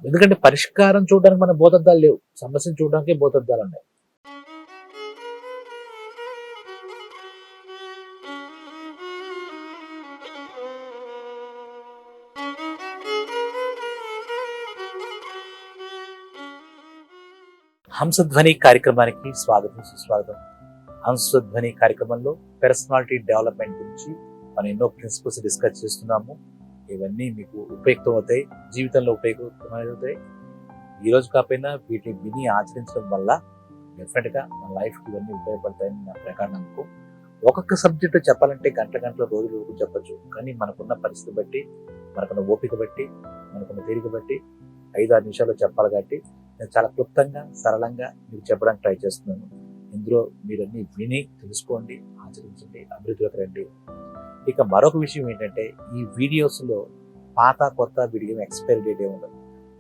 ఎందుకంటే పరిష్కారం చూడడానికి మన భూతద్దాలు లేవు, సమస్యను చూడడానికే భూతద్దాలు ఉన్నాయి. హంసధ్వని కార్యక్రమానికి స్వాగతం, సుస్వాగతం. హంసధ్వని కార్యక్రమంలో పర్సనాలిటీ డెవలప్మెంట్ గురించి మనం ఎన్నో ప్రిన్సిపల్స్ డిస్కస్ చేస్తున్నాము. ఇవన్నీ మీకు ఉపయుక్తం అవుతాయి, జీవితంలో ఉపయోగపడతాయి. ఈరోజు కాకపోయినా వీటిని విని ఆచరించడం వల్ల డెఫినెట్గా మన లైఫ్కి ఇవన్నీ ఉపయోగపడతాయని నా ప్రకారం నమ్మకం. ఒక్కొక్క సబ్జెక్టు చెప్పాలంటే గంటల రోజులు చెప్పచ్చు, కానీ మనకున్న పరిస్థితి బట్టి, మనకున్న ఓపిక బట్టి, మనకున్న తీరిక బట్టి 5-6 నిమిషాల్లో చెప్పాలి. కాబట్టి నేను చాలా క్లుప్తంగా, సరళంగా మీకు చెప్పడానికి ట్రై చేస్తున్నాను. ఇందులో మీరన్నీ విని తెలుసుకోండి, ఆచరించండి, అభివృద్ధిలోకి రండి. ఇక మరొక విషయం ఏంటంటే, ఈ వీడియోస్లో పాత కొత్త వీడియో ఎక్స్పైరీ డేట్ ఏముండదు.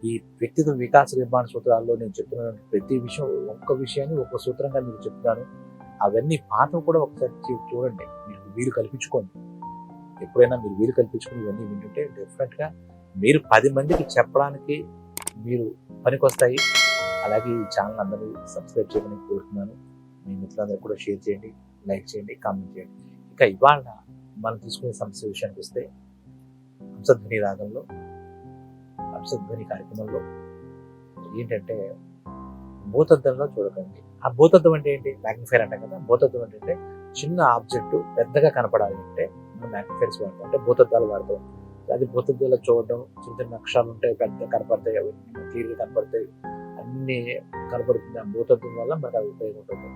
ఈ వ్యక్తిగత వికాస నిర్మాణ సూత్రాల్లో నేను చెప్తున్న ప్రతి విషయం, ఒక్క విషయాన్ని ఒక సూత్రంగా మీకు చెప్తున్నాను. అవన్నీ పాఠం కూడా ఒకసారి చూడండి, మీకు వీలు కల్పించుకోండి. ఎప్పుడైనా మీరు వీలు కల్పించుకుని ఇవన్నీ వింటుంటే డెఫినెట్గా మీరు 10 మందికి చెప్పడానికి మీరు పనికొస్తాయి. అలాగే ఈ ఛానల్ అందరూ సబ్స్క్రైబ్ చేయమని కోరుతున్నాను. మీ మిత్రులందరూ కూడా షేర్ చేయండి, లైక్ చేయండి, కామెంట్ చేయండి. ఇక ఇవాళ మనం తీసుకునే సమస్య విషయానికి వస్తే, హంసధ్వని రాగంలో, హంసధ్వని కార్యక్రమంలో ఏంటంటే, భూతద్దంలో చూడకండి. ఆ భూతద్దం అంటే ఏంటి? మ్యాగ్నిఫైర్ అంటాం కదా. భూతద్దం అంటే చిన్న ఆబ్జెక్టు పెద్దగా కనపడాలి అంటే మనం మ్యాగ్నిఫైర్స్ వాడతాం, అంటే భూతద్దాలు వాడతాం. అది భూతద్దాలు చూడడం, చిన్న చిన్న అక్షరాలు ఉంటాయి, పెద్ద కనపడతాయి, అవి క్లియర్గా కనపడతాయి, అన్నీ కనపడుతుంది. ఆ భూతద్దం వల్ల మనకు అది ఉపయోగం ఉంటుంది.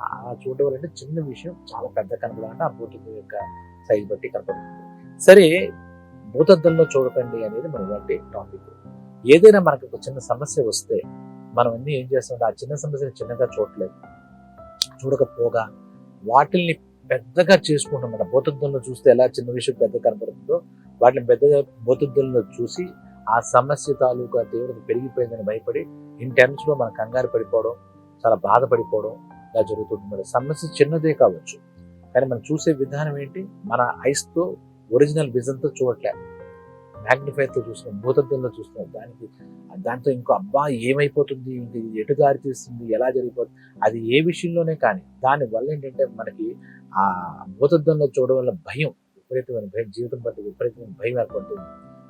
ఆ చూడడం వల్ల అంటే చిన్న విషయం చాలా పెద్ద కనపడాలంటే ఆ భూతద్దం యొక్క సైజ్ బట్టి కనపడుతుంది. సరే, భూతద్దంలో చూడకండి అనేది మన వాటి టాపిక్. ఏదైనా మనకు ఒక చిన్న సమస్య వస్తే మనం అన్నీ ఏం చేస్తామంటే, ఆ చిన్న సమస్యను చిన్నగా చూడకపోగా వాటిల్ని పెద్దగా చేసుకుంటాం. మన భూతద్దంలో చూస్తే ఎలా చిన్న విషయం పెద్ద కనపడుతుందో, వాటిని పెద్దగా భూతద్దంలో చూసి ఆ సమస్య తాలూకా తీవ్రత పెరిగిపోయిందని భయపడి ఇన్ టర్మ్స్లో మనం కంగారు పడిపోవడం, చాలా బాధపడిపోవడం ఇలా జరుగుతుంది. మరి సమస్య చిన్నదే కావచ్చు, కానీ మనం చూసే విధానం ఏంటి? మన ఐస్తో ఒరిజినల్ విజన్తో చూడట్లే, మ్యాగ్నిఫైర్తో చూస్తున్నాం, భూతద్దంలో చూస్తున్నాం. దాంతో ఇంకో అబ్బా ఏమైపోతుంది, ఇది ఎటు దారి తీస్తుంది, ఎలా జరిగిపోతుంది, అది ఏ విషయంలోనే కానీ దానివల్ల ఏంటంటే మనకి ఆ భూతద్దంలో చూడడం వల్ల భయం, విపరీతమైన భయం, జీవితం పట్ల విపరీతమైన భయం ఏర్పడుతుంది.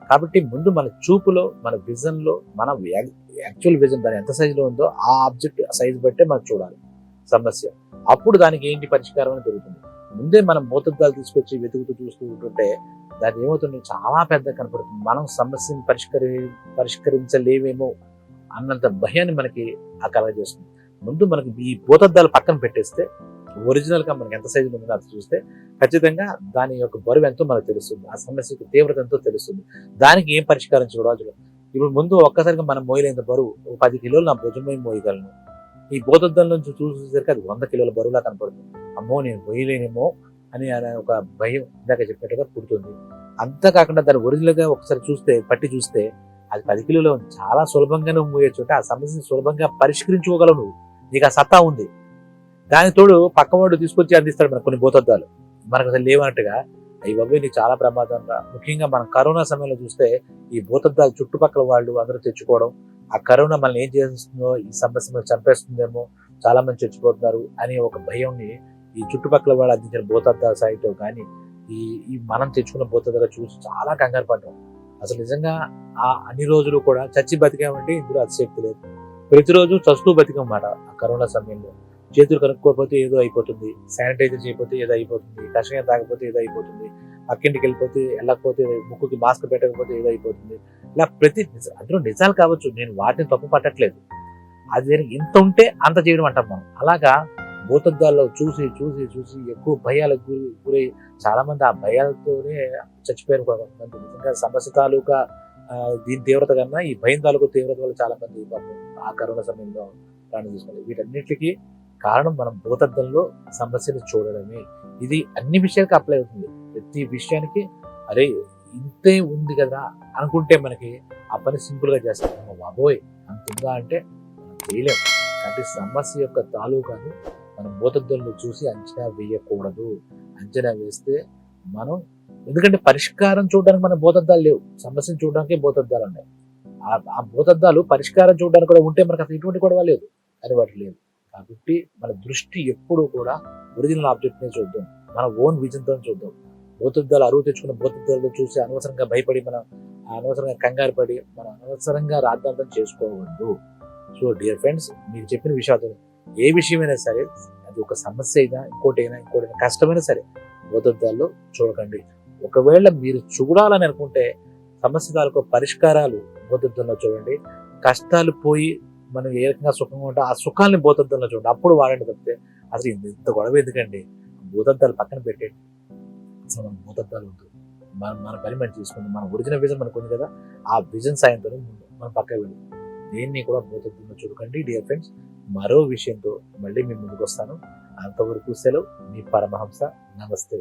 కాబట్టి ముందు మన చూపులో, మన విజన్లో, మన యాక్చువల్ విజన్ దాని ఎంత సైజులో ఉందో ఆ ఆబ్జెక్ట్ సైజు బట్టే మనం చూడాలి సమస్య. అప్పుడు దానికి ఏంటి పరిష్కారం అని దొరుకుతుంది. ముందే మనం భూతద్దాలు తీసుకొచ్చి వెతుకుతూ చూస్తూ ఉంటుంటే దాన్ని ఏమవుతుంది, చాలా పెద్ద కనపడుతుంది. మనం సమస్యను పరిష్కరించలేమేమో అన్నంత భయాన్ని మనకి ఆ కలగజేస్తుంది. ముందు మనకి ఈ భూతద్దాలు పక్కన పెట్టేస్తే, ఒరిజినల్గా మనకి ఎంత సైజులో ఉందో అది చూస్తే ఖచ్చితంగా దాని యొక్క బరువు ఎంతో మనకు తెలుస్తుంది, ఆ సమస్యకు తీవ్రత ఎంతో తెలుస్తుంది. దానికి ఏం పరిష్కారం చూడాలి. ఇప్పుడు ముందు ఒక్కసారిగా మనం మోయలేని బరువు 10 కిలోలు నా భుజమే మోయగలను. ఈ భూతద్దం నుంచి చూసేసరికి అది 100 కిలోల బరువులా కనపడుతుంది. అమ్మో నేను మోయలేనేమో అని ఒక భయం ఇందాక చెప్పినట్టుగా పుడుతుంది. అంతేకాకుండా దాన్ని ఒరిజినల్గా ఒకసారి పట్టి చూస్తే అది 10 కిలోలు చాలా సులభంగా నువ్వు మోయొచ్చు. అంటే ఆ సమస్యను సులభంగా పరిష్కరించుకోగలవు నువ్వు, నీకు ఆ సత్తా ఉంది. దానికి తోడు పక్కవాడు తీసుకొచ్చి అందిస్తాడు మనకు కొన్ని భూతద్దాలు, మనకు అసలు లేవన్నట్టుగా. అవి బాబోయ్ నీకు చాలా ప్రమాదంగా. ముఖ్యంగా మనం కరోనా సమయంలో చూస్తే ఈ భూతద్దాలు చుట్టుపక్కల వాళ్ళు అందరూ తెచ్చుకోవడం, ఆ కరోనా మనల్ని ఏం చేస్తుందో, ఈ సమస్య చంపేస్తుందేమో, చాలా మంది చచ్చిపోతున్నారు అనే ఒక భయంని ఈ చుట్టుపక్కల వాళ్ళు అందించిన భూతద్దాల సాయితో కానీ ఈ మనం తెచ్చుకున్న భూతద్దాలు చూసి చాలా కంగారు పడ్డాం. అసలు నిజంగా ఆ అన్ని రోజులు కూడా చచ్చి బతికామంటే ఇందులో అతిశక్తి లేదు. ప్రతిరోజు చస్తూ బతికమాట ఆ కరోనా సమయంలో. చేతులు కనుక్కోకపోతే ఏదో అయిపోతుంది, శానిటైజర్ చేయకపోతే ఏదో అయిపోతుంది, కషాయం తాగకపోతే ఏదో అయిపోతుంది, పక్కింటికి వెళ్ళకపోతే ముక్కుకి మాస్క్ పెట్టకపోతే ఏదో అయిపోతుంది. ఇలా అందులో నిజాలు కావచ్చు, నేను వాటిని తప్పు పట్టట్లేదు. అది ఇంత ఉంటే అంత చేయడం అంటాం మనం. అలాగా భూతద్దాల్లో చూసి ఎక్కువ భయాలకు గురై చాలా మంది ఆ భయాలతోనే చచ్చిపోయారు కొంతమంది. నిజంగా సమస్య తాలూకా దీని తీవ్రత కన్నా ఈ భయం తాలూకా తీవ్రత వల్ల చాలా మంది ఆ కరోనా సమయంలో ప్రాణం తీసుకున్నారు. వీటన్నిటికీ కారణం మనం భూతద్దంలో సమస్యను చూడడమే. ఇది అన్ని విషయాలకి అప్లై అవుతుంది. ప్రతి విషయానికి అరే ఇంతే ఉంది కదా అనుకుంటే మనకి ఆ పని సింపుల్గా చేస్తాం. బాబోయ్ అంత ఉందా అంటే మనం చేయలేము. కాబట్టి సమస్య యొక్క తాలూకాను మనం భూతద్దంలో చూసి అంచనా వేయకూడదు. అంచనా వేస్తే మనం, ఎందుకంటే పరిష్కారం చూడడానికి మన భూతద్దాలు లేవు, సమస్యను చూడడానికే భూతద్దాలు ఉన్నాయి. ఆ ఆ భూతద్దాలు పరిష్కారం చూడడానికి కూడా ఉంటే మనకు అసలు ఎటువంటి గొడవ లేదు, కానీ వాటి లేదు. కాబట్టి మన దృష్టి ఎప్పుడూ కూడా ఒరిజినల్ ఆబ్జెక్ట్నే చూద్దాం, మన ఓన్ విజన్తో చూద్దాం. భూతద్దాలు అరువు తెచ్చుకున్న భూతద్దాలు చూసి అనవసరంగా భయపడి మనం అనవసరంగా కంగారు పడి మనం అనవసరంగా రాద్ధాంతం చేసుకోవద్దు. సో డియర్ ఫ్రెండ్స్, మీకు చెప్పిన విషయాలు ఏ విషయమైనా సరే, అది ఒక సమస్య అయినా ఇంకోటైనా కష్టమైనా సరే భూతద్దాల్లో చూడకండి. ఒకవేళ మీరు చూడాలని అనుకుంటే సమస్య తాలూకు పరిష్కారాలు భూతద్దంలో చూడండి. కష్టాలు పోయి మనం ఏ రకంగా సుఖంగా ఉంటే ఆ సుఖాన్ని భూతద్దంలో చూడండి, అప్పుడు వాడండి. తప్పితే అసలు ఇంత గొడవ ఎందుకండి, భూతద్దాలు పక్కన పెట్టండి. అసలు మన భూతద్దాలు వద్దు, మన పని మనం చేసుకుందాం. మన ఒరిజినల్ విజన్ మనకు ఉంది కదా, ఆ విజన్ సాయంతో మనం పక్కకి వెళ్ళి దేన్ని కూడా భూతద్దంలో చూడకండి. డియర్ ఫ్రెండ్స్, మరో విషయంతో మళ్ళీ మీ ముందుకు వస్తాను. అంతవరకు సెలవు, మీ పరమహంస. నమస్తే.